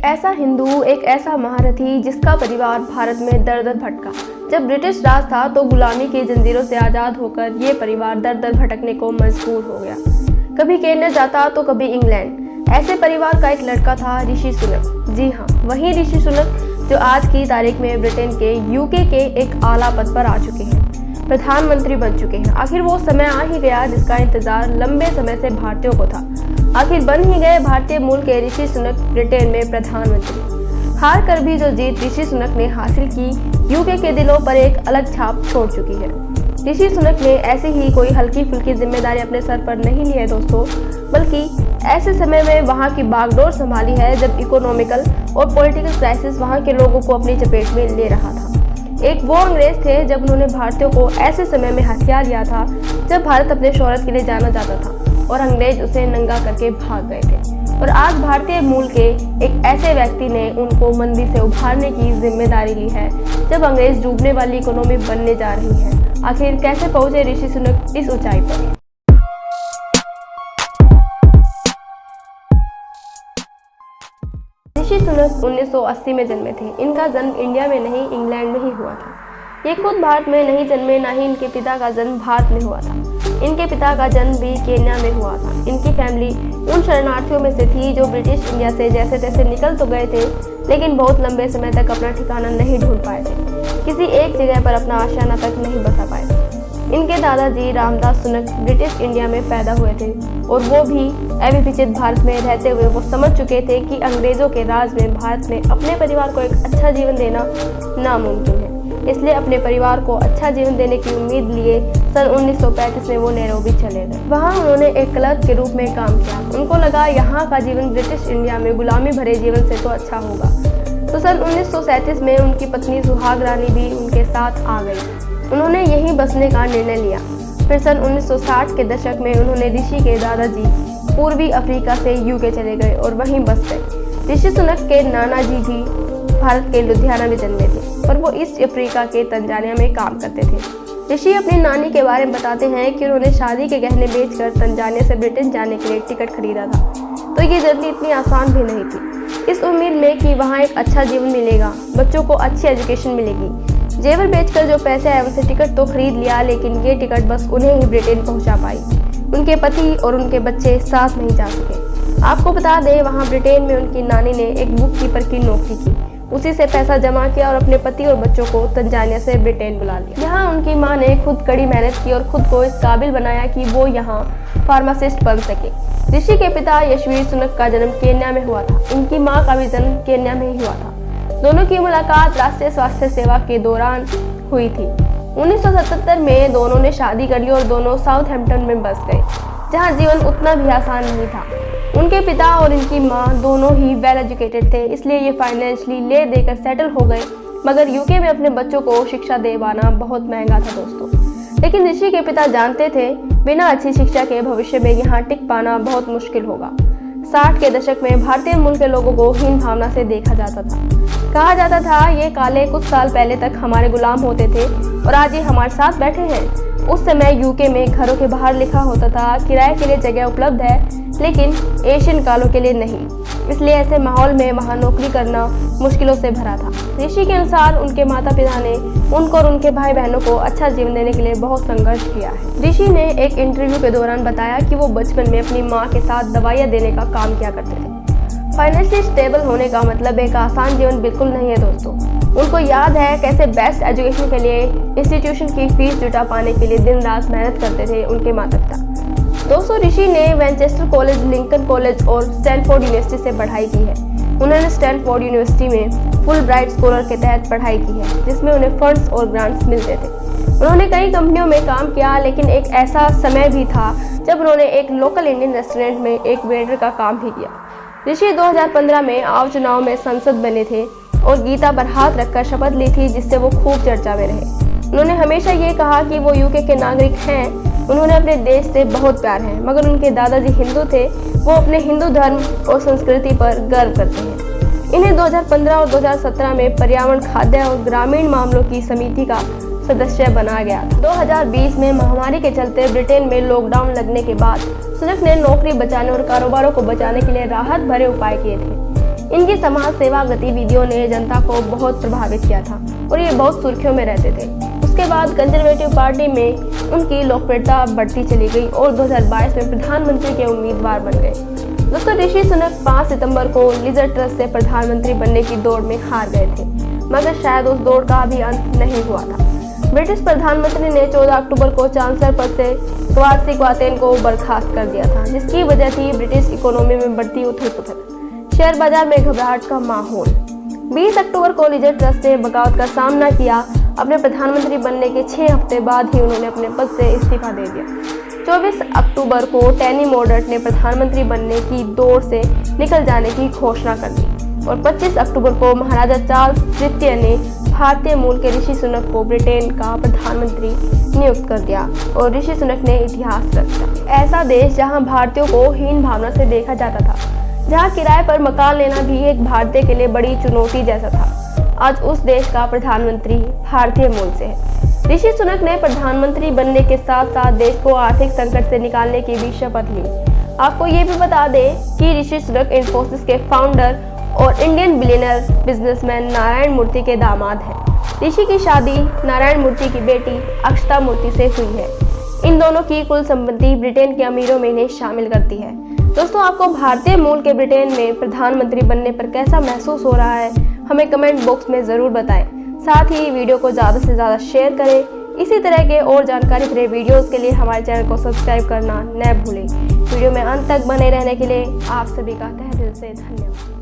एक ऐसा हिंदू, एक ऐसा महारथी जिसका परिवार भारत में दर दर भटका। जब ब्रिटिश राज था तो गुलामी की जंजीरों से आज़ाद होकर ये परिवार दर दर भटकने को मजबूर हो गया। कभी केन्या जाता तो कभी इंग्लैंड। ऐसे परिवार का एक लड़का था ऋषि सुनक। जी हाँ, वही ऋषि सुनक जो आज की तारीख में ब्रिटेन के यूके के एक आला पद पर आ चुके हैं, प्रधानमंत्री बन चुके हैं। आखिर वो समय आ ही गया जिसका इंतजार लंबे समय से भारतीयों को था। आखिर बन ही गए भारतीय मूल के ऋषि सुनक ब्रिटेन में प्रधानमंत्री। हार कर भी जो जीत ऋषि सुनक ने हासिल की यूके के दिलों पर एक अलग छाप छोड़ चुकी है। ऋषि सुनक ने ऐसे ही कोई हल्की फुल्की जिम्मेदारी अपने सर पर नहीं ली है दोस्तों, बल्कि ऐसे समय में वहाँ की बागडोर संभाली है जब इकोनॉमिकल और पॉलिटिकल क्राइसिस वहाँ के लोगों को अपनी चपेट में ले रहा था। एक वो अंग्रेज थे जब उन्होंने भारतीयों को ऐसे समय में हथियार लिया था जब भारत अपने शौहरत के लिए जाना जाता था और अंग्रेज उसे नंगा करके भाग गए थे। और आज भारतीय मूल के एक ऐसे व्यक्ति ने उनको मंदी से उभारने की जिम्मेदारी ली है जब अंग्रेज डूबने वाली इकोनॉमी बनने जा रही है। आखिर कैसे पहुंचे ऋषि सुनक इस ऊंचाई पर? ऋषि सुनक 1980 में जन्मे थे। इनका जन्म इंडिया में नहीं, इंग्लैंड में ही हुआ था। ये खुद भारत में नहीं जन्मे, ना ही इनके पिता का जन्म भारत में हुआ था। इनके पिता का जन्म भी केन्या में हुआ था। इनकी फैमिली उन शरणार्थियों में से थी जो ब्रिटिश इंडिया से जैसे तैसे निकल तो गए थे, लेकिन बहुत लंबे समय तक अपना ठिकाना नहीं ढूंढ पाए थे। किसी एक जगह पर अपना आशियाना तक नहीं बसा पाए थे। इनके दादाजी रामदास सुनक ब्रिटिश इंडिया में पैदा हुए थे और वो भी अविभजित भारत में रहते हुए वो समझ चुके थे कि अंग्रेजों के राज में भारत में अपने परिवार को एक अच्छा जीवन देना नामुमकिन है। इसलिए अपने परिवार को अच्छा जीवन देने की उम्मीद लिए सन 1935 में वो नैरोबी चले गए। वहाँ उन्होंने एक क्लर्क के रूप में काम किया। उनको लगा यहाँ का जीवन ब्रिटिश इंडिया में गुलामी भरे जीवन से तो अच्छा होगा। तो सन 1937 में उनकी पत्नी सुहाग रानी भी उनके साथ आ गई। उन्होंने यहीं बसने का निर्णय लिया। फिर सन 1960 के दशक में उन्होंने ऋषि के दादाजी पूर्वी अफ्रीका से यूके चले गए और वहीं बस गए। ऋषि सुनक के नाना जी भी भारत के लुधियाना में जन्मे थे, पर वो ईस्ट अफ्रीका के तंजानिया में काम करते थे। ऋषि अपनी नानी के बारे में बताते हैं कि उन्होंने शादी के गहने बेचकर तंजानिया से ब्रिटेन जाने के लिए टिकट खरीदा था। तो ये जर्नी इतनी आसान भी नहीं थी, इस उम्मीद में कि वहाँ एक अच्छा जीवन मिलेगा, बच्चों को अच्छी एजुकेशन मिलेगी। जेवर बेचकर जो पैसे आए उनसे टिकट तो खरीद लिया, लेकिन ये टिकट बस उन्हें ही ब्रिटेन पहुँचा पाई। उनके पति और उनके बच्चे साथ नहीं जा सके। आपको बता दें, वहाँ ब्रिटेन में उनकी नानी ने एक बुक कीपर की नौकरी की। उसी से पैसा जमा किया और अपने पति और बच्चों को तंजानिया से ब्रिटेन बुला लिया। यहाँ उनकी माँ ने खुद कड़ी मेहनत की और खुद को इस काबिल बनाया कि वो यहाँ फार्मासिस्ट बन सके। ऋषि के पिता यशवीर सुनक का जन्म केन्या में हुआ था। इनकी माँ का भी जन्म केन्या में ही हुआ था। दोनों की मुलाकात राष्ट्रीय स्वास्थ्य सेवा के दौरान हुई थी। 1977 में दोनों ने शादी कर ली और दोनों साउथहैम्पटन में बस गए, जहाँ जीवन उतना भी आसान नहीं था। उनके पिता और इनकी माँ दोनों ही वेल एजुकेटेड थे, इसलिए ये फाइनेंशियली ले देकर सेटल हो गए। मगर यूके में अपने बच्चों को शिक्षा दिलवाना बहुत महंगा था दोस्तों। लेकिन ऋषि के पिता जानते थे बिना अच्छी शिक्षा के भविष्य में यहाँ टिक पाना बहुत मुश्किल होगा। 60 के दशक में भारतीय मूल के लोगों को हीन भावना से देखा जाता था। कहा जाता था ये काले कुछ साल पहले तक हमारे गुलाम होते थे और आज ये हमारे साथ बैठे हैं। उस समय यूके में घरों के बाहर लिखा होता था किराए के लिए जगह उपलब्ध है, लेकिन एशियन कालों के लिए नहीं। इसलिए ऐसे माहौल में वहाँ नौकरी करना मुश्किलों से भरा था। ऋषि के अनुसार उनके माता पिता ने उनको और उनके भाई बहनों को अच्छा जीवन देने के लिए बहुत संघर्ष किया है। ऋषि ने एक इंटरव्यू के दौरान बताया कि वो बचपन में अपनी माँ के साथ दवाइयाँ देने का काम किया करते थे। फाइनेंशियली स्टेबल होने का मतलब एक आसान जीवन बिल्कुल नहीं है दोस्तों। उनको याद है कैसे बेस्ट एजुकेशन के लिए इंस्टीट्यूशन की फीस जुटा पाने के लिए दिन रात मेहनत करते थे उनके माता पिता। दोस्तों, ऋषि ने मैनचेस्टर कॉलेज, लिंकन कॉलेज और स्टैनफोर्ड यूनिवर्सिटी से पढ़ाई की है। उन्होंने स्टैनफोर्ड यूनिवर्सिटी में फुल ब्राइट स्कॉलर के तहत पढ़ाई की है, जिसमें उन्हें फंड्स और ग्रांट्स मिलते थे। उन्होंने कई कंपनियों में काम किया, लेकिन एक ऐसा समय भी था जब उन्होंने एक लोकल इंडियन रेस्टोरेंट में एक वेटर का काम भी किया। ऋषि 2015 में आम चुनाव में सांसद बने थे और गीता पर हाथ रखकर शपथ ली थी, जिससे वो खूब चर्चा में रहे। उन्होंने हमेशा ये कहा कि वो यूके के नागरिक हैं, उन्होंने अपने देश से बहुत प्यार है, मगर उनके दादाजी हिंदू थे, वो अपने हिंदू धर्म और संस्कृति पर गर्व करते हैं। इन्हें 2015 और 2017 में पर्यावरण, खाद्य और ग्रामीण मामलों की समिति का सदस्य बना गया। 2020 में महामारी के चलते ब्रिटेन में लॉकडाउन लगने के बाद सुनक ने नौकरी बचाने और कारोबारों को बचाने के लिए राहत भरे उपाय किए थे। इनकी समाज सेवा गतिविधियों ने जनता को बहुत प्रभावित किया था और ये बहुत सुर्खियों में रहते थे। उसके बाद कंजर्वेटिव पार्टी में उनकी लोकप्रियता बढ़ती चली गई और 2022 में प्रधानमंत्री के उम्मीदवार बन गए। दोस्तों, ऋषि सुनक 5 सितंबर को लिजर ट्रस्ट से प्रधानमंत्री बनने की दौड़ में हार गए थे, मगर शायद उस दौड़ का भी अंत नहीं हुआ था। ब्रिटिश प्रधानमंत्री ने 14 अक्टूबर को चांसलर पद से क्वासी क्वातेन को बर्खास्त कर दिया था, जिसकी वजह थी ब्रिटिश इकोनॉमी में बढ़ती उथल-पुथल, शेयर बाजार में घबराहट का माहौल। 20 अक्टूबर को लिजर ट्रस्ट ने बगावत का सामना किया। अपने प्रधानमंत्री बनने के 6 हफ्ते बाद ही उन्होंने अपने पद से इस्तीफा दे दिया। 24 अक्टूबर को टैनी मोडर्ट ने प्रधानमंत्री बनने की दौड़ से निकल जाने की घोषणा कर दी और 25 अक्टूबर को महाराजा चार्ल्स तृतीय ने भारतीय मूल के ऋषि सुनक को ब्रिटेन का प्रधानमंत्री नियुक्त कर दिया और ऋषि सुनक ने इतिहास रचा। ऐसा देश जहां भारतीयों को हीन भावना से देखा जाता था, जहां किराए पर मकान लेना भी एक भारतीय के लिए बड़ी चुनौती जैसा था, आज उस देश का प्रधानमंत्री भारतीय मूल से है। ऋषि सुनक ने प्रधानमंत्री बनने के साथ साथ देश को आर्थिक संकट से निकालने की भी शपथ ली। आपको ये भी बता दें कि ऋषि सुनक इन्फोसिस के फाउंडर और इंडियन बिलियनर बिजनेसमैन नारायण मूर्ति के दामाद हैं। ऋषि की शादी नारायण मूर्ति की बेटी अक्षता मूर्ति से हुई है। इन दोनों की कुल संपत्ति ब्रिटेन के अमीरों में इन्हें शामिल करती है। दोस्तों, आपको भारतीय मूल के ब्रिटेन में प्रधानमंत्री बनने पर कैसा महसूस हो रहा है, हमें कमेंट बॉक्स में ज़रूर बताएं। साथ ही वीडियो को ज़्यादा से ज़्यादा शेयर करें। इसी तरह के और जानकारी भरे वीडियोस के लिए हमारे चैनल को सब्सक्राइब करना न भूलें। वीडियो में अंत तक बने रहने के लिए आप सभी का तहे दिल से धन्यवाद।